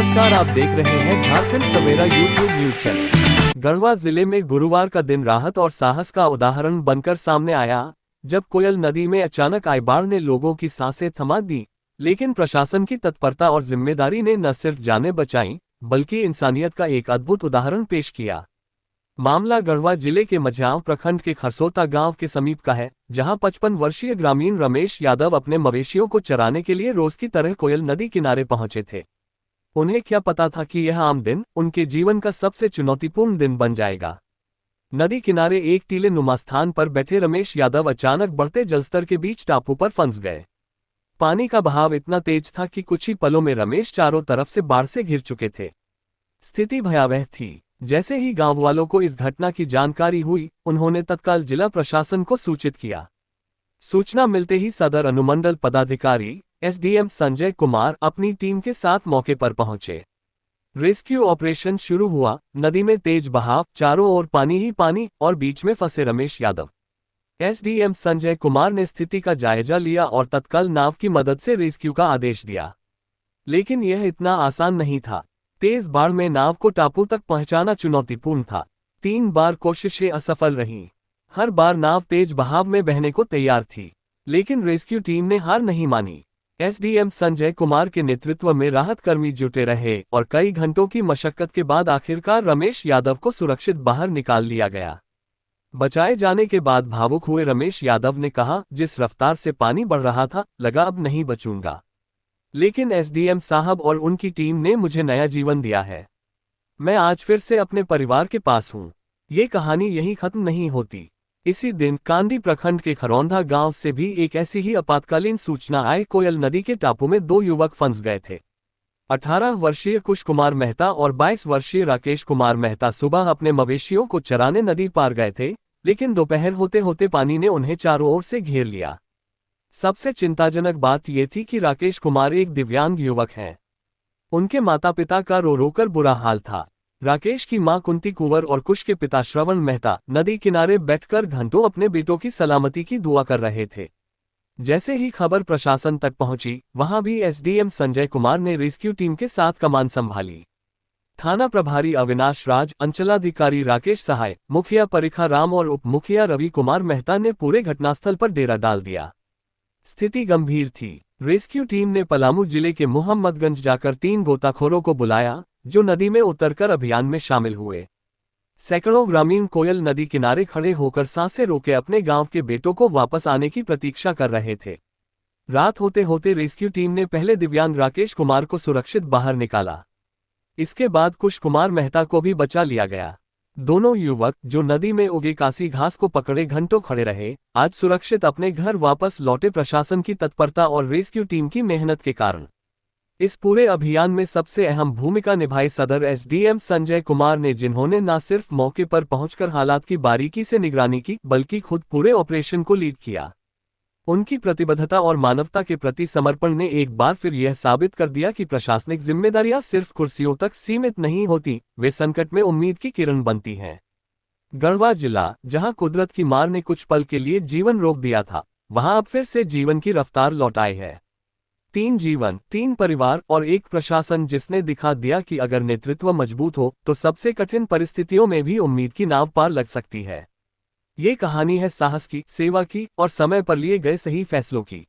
नमस्कार, आप देख रहे हैं झारखंड सवेरा यूट्यूब न्यूज चैनल। गढ़वा जिले में गुरुवार का दिन राहत और साहस का उदाहरण बनकर सामने आया, जब कोयल नदी में अचानक आई बाढ़ ने लोगों की सांसें थमा दी। लेकिन प्रशासन की तत्परता और जिम्मेदारी ने न सिर्फ जानें बचाईं, बल्कि इंसानियत का एक अद्भुत उदाहरण पेश किया। मामला गढ़वा जिले के मझाव प्रखंड के खरसोता गांव के समीप का है, जहां 55 वर्षीय ग्रामीण रमेश यादव अपने मवेशियों को चराने के लिए रोज की तरह कोयल नदी किनारे पहुंचे थे। उन्हें क्या पता था कि यह आम दिन उनके जीवन का सबसे चुनौतीपूर्ण दिन बन जाएगा। नदी किनारे एक टीले नुमा स्थान पर बैठे रमेश यादव अचानक बढ़ते जलस्तर के बीच टापू पर फंस गए। पानी का बहाव इतना तेज था कि कुछ ही पलों में रमेश चारों तरफ से बाढ़ से घिर चुके थे। स्थिति भयावह थी। जैसे ही गांव वालों को इस घटना की जानकारी हुई, उन्होंने तत्काल जिला प्रशासन को सूचित किया। सूचना मिलते ही सदर अनुमंडल पदाधिकारी एसडीएम संजय कुमार अपनी टीम के साथ मौके पर पहुंचे। रेस्क्यू ऑपरेशन शुरू हुआ। नदी में तेज बहाव, चारों ओर पानी ही पानी और बीच में फंसे रमेश यादव। एसडीएम संजय कुमार ने स्थिति का जायजा लिया और तत्काल नाव की मदद से रेस्क्यू का आदेश दिया। लेकिन यह इतना आसान नहीं था। तेज बाढ़ में नाव को टापू तक पहुंचाना चुनौतीपूर्ण था। 3 बार कोशिशें असफल रहीं। हर बार नाव तेज बहाव में बहने को तैयार थी, लेकिन रेस्क्यू टीम ने हार नहीं मानी। एसडीएम संजय कुमार के नेतृत्व में राहत कर्मी जुटे रहे और कई घंटों की मशक्कत के बाद आखिरकार रमेश यादव को सुरक्षित बाहर निकाल लिया गया। बचाए जाने के बाद भावुक हुए रमेश यादव ने कहा, जिस रफ्तार से पानी बढ़ रहा था, लगा अब नहीं बचूंगा। लेकिन एसडीएम साहब और उनकी टीम ने मुझे नया जीवन दिया है। मैं आज फिर से अपने परिवार के पास हूँ। ये कहानी यहीं खत्म नहीं होती। इसी दिन कांदी प्रखंड के खरौंधा गांव से भी एक ऐसी ही आपातकालीन सूचना आई। कोयल नदी के टापू में 2 युवक फंस गए थे। 18 वर्षीय कुश कुमार मेहता और 22 वर्षीय राकेश कुमार मेहता सुबह अपने मवेशियों को चराने नदी पार गए थे, लेकिन दोपहर होते होते पानी ने उन्हें चारों ओर से घेर लिया। सबसे चिंताजनक बात यह थी कि राकेश कुमार एक दिव्यांग युवक हैं। उनके माता पिता का रो रो कर बुरा हाल था। राकेश की मां कुंती कुंवर और कुश के पिता श्रवण मेहता नदी किनारे बैठकर घंटों अपने बेटों की सलामती की दुआ कर रहे थे। जैसे ही खबर प्रशासन तक पहुंची, वहां भी एसडीएम संजय कुमार ने रेस्क्यू टीम के साथ कमान संभाली। थाना प्रभारी अविनाश राज, अंचलाधिकारी राकेश सहाय, मुखिया परिखा राम और उप मुखिया रवि कुमार मेहता ने पूरे घटनास्थल पर डेरा डाल दिया। स्थिति गंभीर थी। रेस्क्यू टीम ने पलामू जिले के मोहम्मदगंज जाकर 3 गोताखोरों को बुलाया, जो नदी में उतरकर अभियान में शामिल हुए। सैकड़ों ग्रामीण कोयल नदी किनारे खड़े होकर सांसें रोके अपने गांव के बेटों को वापस आने की प्रतीक्षा कर रहे थे। रात होते होते रेस्क्यू टीम ने पहले दिव्यांग राकेश कुमार को सुरक्षित बाहर निकाला। इसके बाद कुश कुमार मेहता को भी बचा लिया गया। दोनों युवक, जो नदी में उगे कासी घास को पकड़े घंटों खड़े रहे, आज सुरक्षित अपने घर वापस लौटे प्रशासन की तत्परता और रेस्क्यू टीम की मेहनत के कारण। इस पूरे अभियान में सबसे अहम भूमिका निभाई सदर एसडीएम संजय कुमार ने, जिन्होंने न सिर्फ मौके पर पहुंचकर हालात की बारीकी से निगरानी की, बल्कि खुद पूरे ऑपरेशन को लीड किया। उनकी प्रतिबद्धता और मानवता के प्रति समर्पण ने एक बार फिर यह साबित कर दिया कि प्रशासनिक जिम्मेदारियां सिर्फ कुर्सियों तक सीमित नहीं होती, वे संकट में उम्मीद की किरण बनती हैं। गढ़वा जिला, जहां कुदरत की मार ने कुछ पल के लिए जीवन रोक दिया था, वहां अब फिर से जीवन की रफ्तार लौट आई है। 3 जीवन, 3 परिवार और एक प्रशासन जिसने दिखा दिया कि अगर नेतृत्व मजबूत हो तो सबसे कठिन परिस्थितियों में भी उम्मीद की नाव पार लग सकती है। ये कहानी है साहस की, सेवा की और समय पर लिए गए सही फैसलों की।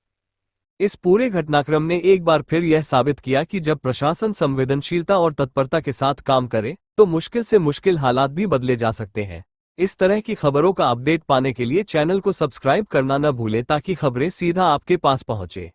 इस पूरे घटनाक्रम ने एक बार फिर यह साबित किया कि जब प्रशासन संवेदनशीलता और तत्परता के साथ काम करे, तो मुश्किल से मुश्किल हालात भी बदले जा सकते हैं। इस तरह की खबरों का अपडेट पाने के लिए चैनल को सब्सक्राइब करना न भूलें, ताकि खबरें सीधा आपके पास पहुंचे।